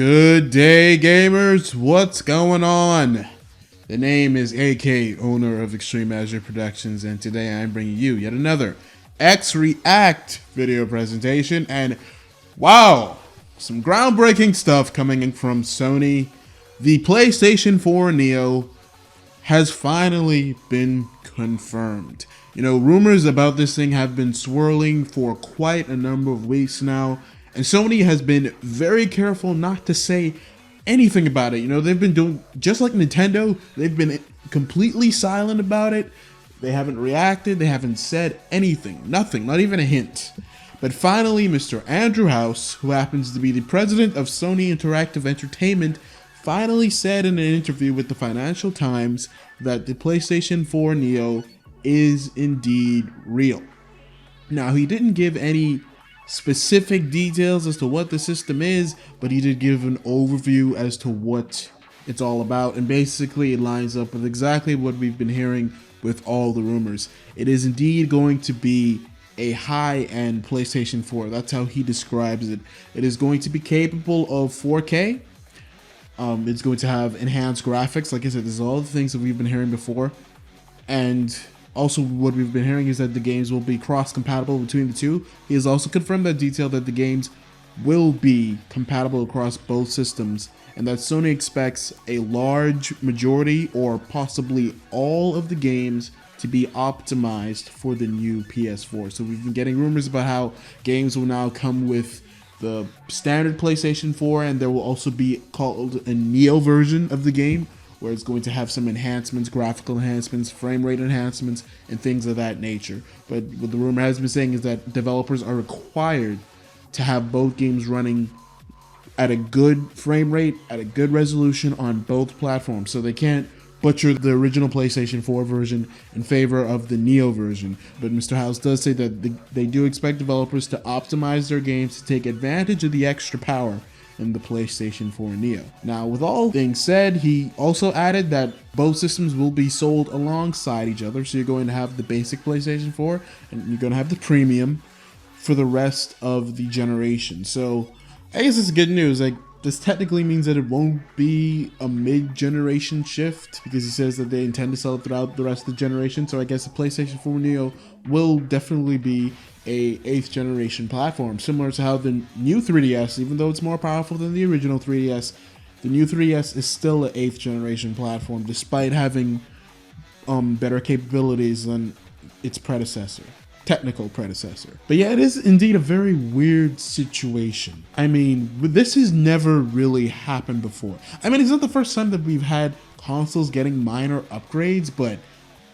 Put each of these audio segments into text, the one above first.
Good day, gamers. What's going on? The name is AK, owner of eXtremeAzure Productions, and today I'm bringing you yet another X-React video presentation. And wow, some groundbreaking stuff coming in from Sony. The PlayStation 4 Neo has finally been confirmed. You know, rumors about this thing have been swirling for quite a number of weeks now, and Sony has been very careful not to say anything about it. You know, they've been doing just like Nintendo. They've been completely silent about it. They haven't reacted. They haven't said anything. Nothing. Not even a hint. But finally, Mr. Andrew House, who happens to be the president of Sony Interactive Entertainment, finally said in an interview with the Financial Times that the PlayStation 4 Neo is indeed real. Now, he didn't give any specific details as to what the system is, but he did give an overview as to what it's all about, and basically it lines up with exactly what we've been hearing with all the rumors. It is indeed going to be a high-end PlayStation 4. That's how he describes it. It is going to be capable of 4K. It's going to have enhanced graphics. Like I said, this is all the things that we've been hearing before. And also what we've been hearing is that the games will be cross-compatible between the two. He has also confirmed that detail that the games will be compatible across both systems, and that Sony expects a large majority or possibly all of the games to be optimized for the new PS4. So we've been getting rumors about how games will now come with the standard PlayStation 4, and there will also be called a Neo version of the game, where it's going to have some enhancements, graphical enhancements, frame rate enhancements, and things of that nature. But what the rumor has been saying is that developers are required to have both games running at a good frame rate, at a good resolution on both platforms. So they can't butcher the original PlayStation 4 version in favor of the Neo version. But Mr. House does say that they do expect developers to optimize their games to take advantage of the extra power in the PlayStation 4 Neo. Now, with all things said, he also added that both systems will be sold alongside each other. So you're going to have the basic PlayStation 4 and you're going to have the premium for the rest of the generation. So I guess it's good news. Like, this technically means that it won't be a mid-generation shift, because he says that they intend to sell it throughout the rest of the generation. So I guess the PlayStation 4 Neo will definitely be a 8th generation platform, similar to how the new 3DS, even though it's more powerful than the original 3DS, the new 3DS is still an 8th generation platform, despite having better capabilities than its predecessor. Technical predecessor. But yeah, it is indeed a very weird situation. I mean, this has never really happened before. I mean, it's not the first time that we've had consoles getting minor upgrades, but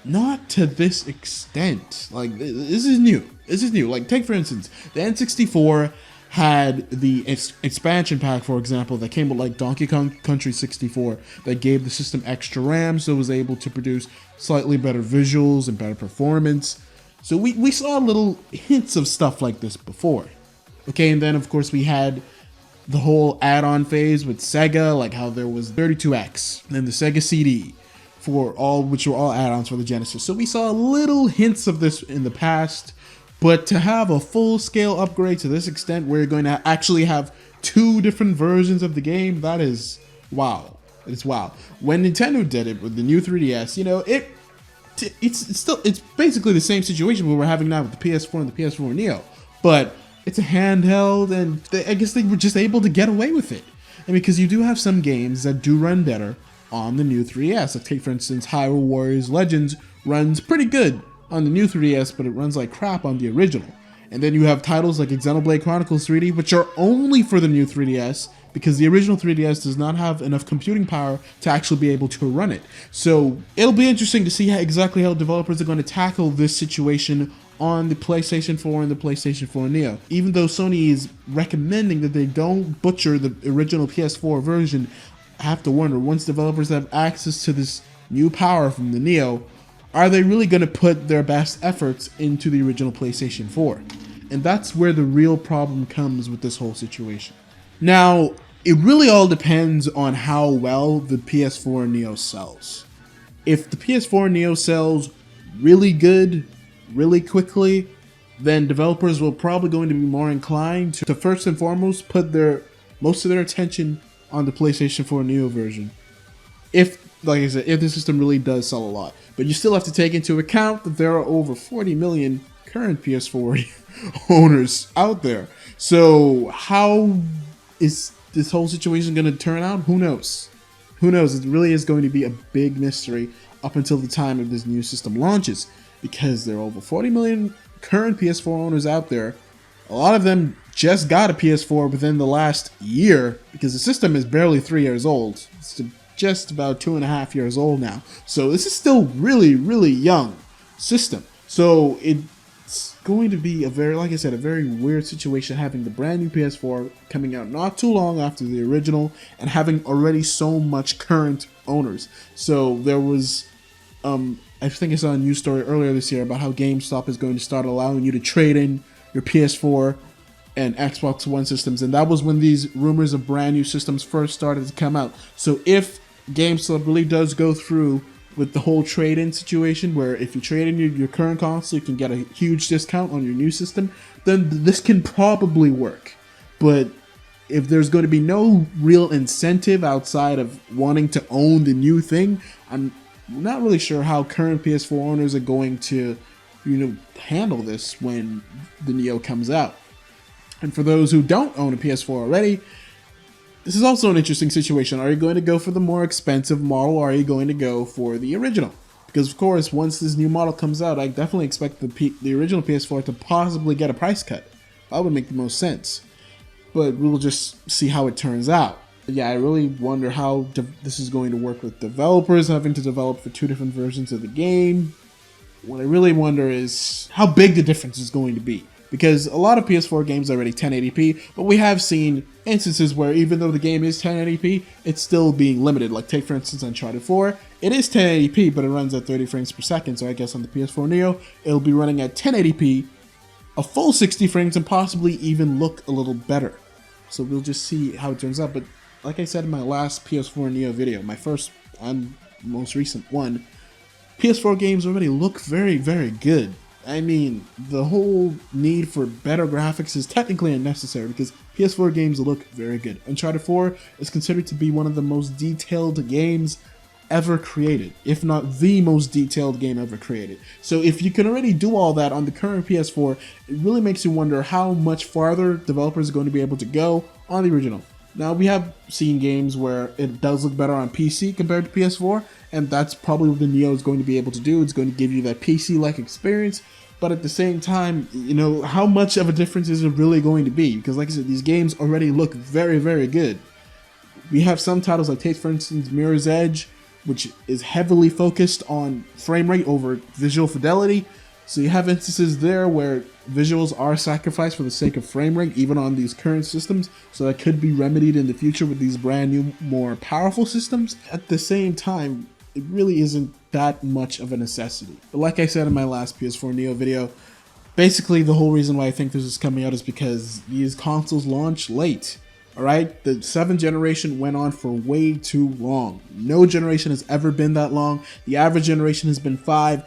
not to this extent. Like, this is new. This is new. Like, take for instance, the N64 had the expansion pack, for example, that came with like Donkey Kong Country 64, that gave the system extra RAM, so it was able to produce slightly better visuals and better performance. So we saw little hints of stuff like this before. Okay, and then of course we had the whole add-on phase with Sega, like how there was 32X, and then the Sega CD, which were all add-ons for the Genesis. So we saw little hints of this in the past, but to have a full-scale upgrade to this extent, where you're going to actually have two different versions of the game, that is wow. It's wow. When Nintendo did it with the new 3DS, you know, it's basically the same situation we're having now with the PS4 and the PS4 Neo, but it's a handheld, and I guess they were just able to get away with it. And because you do have some games that do run better on the new 3DS. Like, take for instance, Hyrule Warriors Legends runs pretty good on the new 3DS, but it runs like crap on the original. And then you have titles like Xenoblade Chronicles 3D, which are only for the new 3DS, because the original 3DS does not have enough computing power to actually be able to run it. So it'll be interesting to see exactly how developers are going to tackle this situation on the PlayStation 4 and the PlayStation 4 Neo. Even though Sony is recommending that they don't butcher the original PS4 version, I have to wonder, once developers have access to this new power from the Neo, are they really going to put their best efforts into the original PlayStation 4? And that's where the real problem comes with this whole situation. Now, it really all depends on how well the PS4 Neo sells. If the PS4 Neo sells really good, really quickly, then developers will probably going to be more inclined to first and foremost put most of their attention on the PlayStation 4 Neo version. If, like I said, if the system really does sell a lot. But you still have to take into account that there are over 40 million current PS4 owners out there. So how is this whole situation going to turn out? Who knows? Who knows? It really is going to be a big mystery up until the time of this new system launches, because there are over 40 million current PS4 owners out there. A lot of them just got a PS4 within the last year, because the system is barely 3 years old. It's just about 2.5 years old now. So this is still really, really young system. So it's going to be a very, like I said, a very weird situation having the brand new PS4 coming out not too long after the original and having already so much current owners. So there was, I think I saw a news story earlier this year about how GameStop is going to start allowing you to trade in your PS4 and Xbox One systems, and that was when these rumors of brand new systems first started to come out. So if GameStop really does go through with the whole trade-in situation, where if you trade in your current console, you can get a huge discount on your new system, then this can probably work. But if there's going to be no real incentive outside of wanting to own the new thing, I'm not really sure how current PS4 owners are going to, handle this when the Neo comes out. And for those who don't own a PS4 already, this is also an interesting situation. Are you going to go for the more expensive model, or are you going to go for the original? Because of course, once this new model comes out, I definitely expect the original PS4 to possibly get a price cut. That would make the most sense. But we'll just see how it turns out. Yeah, I really wonder how this is going to work with developers having to develop for two different versions of the game. What I really wonder is how big the difference is going to be. Because a lot of PS4 games are already 1080p, but we have seen instances where even though the game is 1080p, it's still being limited. Like take for instance Uncharted 4, it is 1080p, but it runs at 30 frames per second, so I guess on the PS4 Neo, it'll be running at 1080p, a full 60 frames, and possibly even look a little better. So we'll just see how it turns out. But like I said in my last PS4 Neo video, my first and most recent one, PS4 games already look very, very good. I mean, the whole need for better graphics is technically unnecessary because PS4 games look very good. Uncharted 4 is considered to be one of the most detailed games ever created, if not the most detailed game ever created. So if you can already do all that on the current PS4, it really makes you wonder how much farther developers are going to be able to go on the original. Now, we have seen games where it does look better on PC compared to PS4, and that's probably what the Neo is going to be able to do. It's going to give you that PC-like experience, but at the same time, how much of a difference is it really going to be? Because like I said, these games already look very, very good. We have some titles like, take for instance, Mirror's Edge, which is heavily focused on frame rate over visual fidelity. So you have instances there where visuals are sacrificed for the sake of frame rate, even on these current systems. So that could be remedied in the future with these brand new, more powerful systems. At the same time, it really isn't that much of a necessity. But like I said in my last PS4 Neo video, basically the whole reason why I think this is coming out is because these consoles launch late. Alright, the 7th generation went on for way too long. No generation has ever been that long. The average generation has been 5,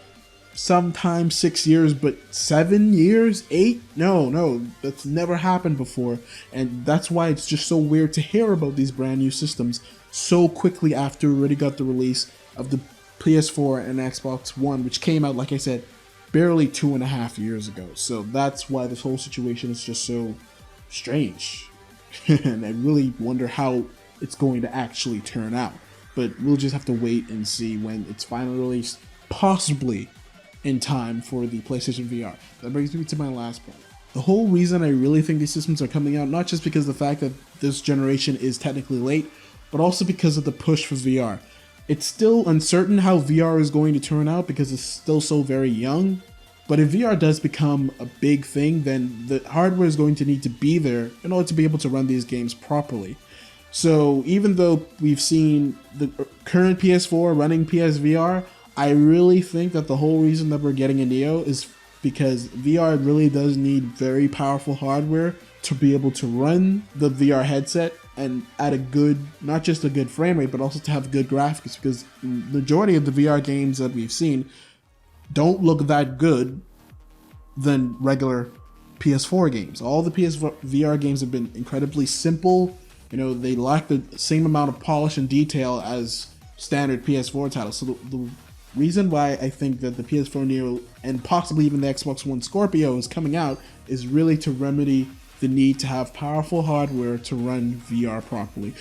sometimes 6 years, but 7 years? 8? No, that's never happened before. And that's why it's just so weird to hear about these brand new systems so quickly after we already got the release of the PS4 and Xbox One, which came out, like I said, barely 2.5 years ago. So that's why this whole situation is just so strange. And I really wonder how it's going to actually turn out. But we'll just have to wait and see when it's finally released, possibly in time for the PlayStation VR. That brings me to my last point. The whole reason I really think these systems are coming out, not just because of the fact that this generation is technically late, but also because of the push for VR. It's still uncertain how VR is going to turn out because it's still so very young. But if VR does become a big thing, then the hardware is going to need to be there in order to be able to run these games properly. So even though we've seen the current PS4 running PSVR, I really think that the whole reason that we're getting a Neo is because VR really does need very powerful hardware to be able to run the VR headset and at a good, not just a good frame rate, but also to have good graphics, because the majority of the VR games that we've seen don't look that good than regular PS4 games. All the PSVR games have been incredibly simple, You know, they lack the same amount of polish and detail as standard PS4 titles. So the reason why I think that the PS4 Neo and possibly even the Xbox One Scorpio is coming out is really to remedy the need to have powerful hardware to run VR properly.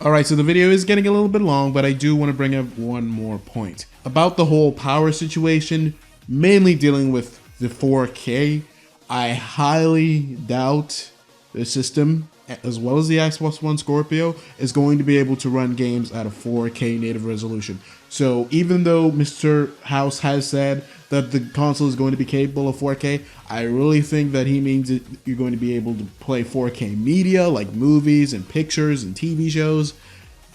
Alright, so the video is getting a little bit long, but I do want to bring up one more point. About the whole power situation, mainly dealing with the 4K, I highly doubt the system, as well as the Xbox One Scorpio, is going to be able to run games at a 4K native resolution. So even though Mr. House has said that the console is going to be capable of 4K, I really think that he means that you're going to be able to play 4K media like movies and pictures and TV shows,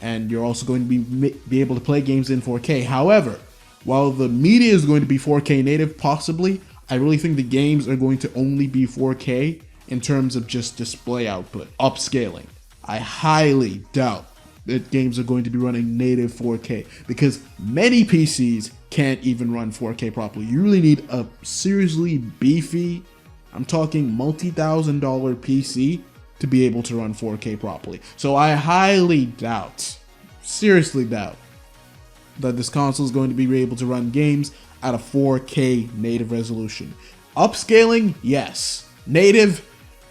and you're also going to be able to play games in 4K. However, while the media is going to be 4K native, possibly, I really think the games are going to only be 4K in terms of just display output, upscaling. I highly doubt that games are going to be running native 4K because many PCs can't even run 4K properly. You really need a seriously beefy, I'm talking multi-$1,000 PC to be able to run 4K properly. So I highly doubt, seriously doubt, that this console is going to be able to run games at a 4K native resolution. Upscaling, yes. Native,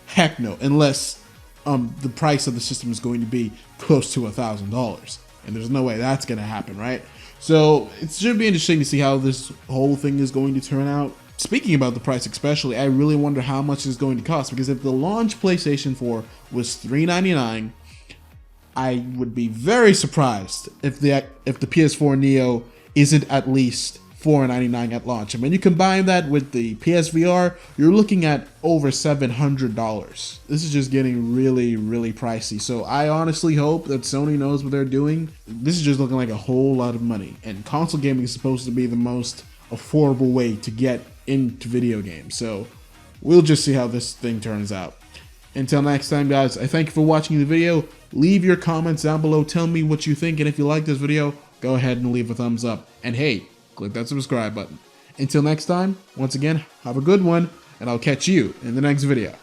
heck no, unless the price of the system is going to be close to $1,000, and there's no way that's going to happen, right? So it should be interesting to see how this whole thing is going to turn out. Speaking about the price especially, I really wonder how much it's going to cost, because if the launch PlayStation 4 was $399, I would be very surprised if the PS4 Neo isn't at least $499 at launch. I mean, you combine that with the PSVR, you're looking at over $700. This is just getting really, really pricey. So I honestly hope that Sony knows what they're doing. This is just looking like a whole lot of money. And console gaming is supposed to be the most affordable way to get into video games. So we'll just see how this thing turns out. Until next time, guys, I thank you for watching the video. Leave your comments down below. Tell me what you think. And if you like this video, go ahead and leave a thumbs up. And hey, click that subscribe button. Until next time, once again, have a good one, and I'll catch you in the next video.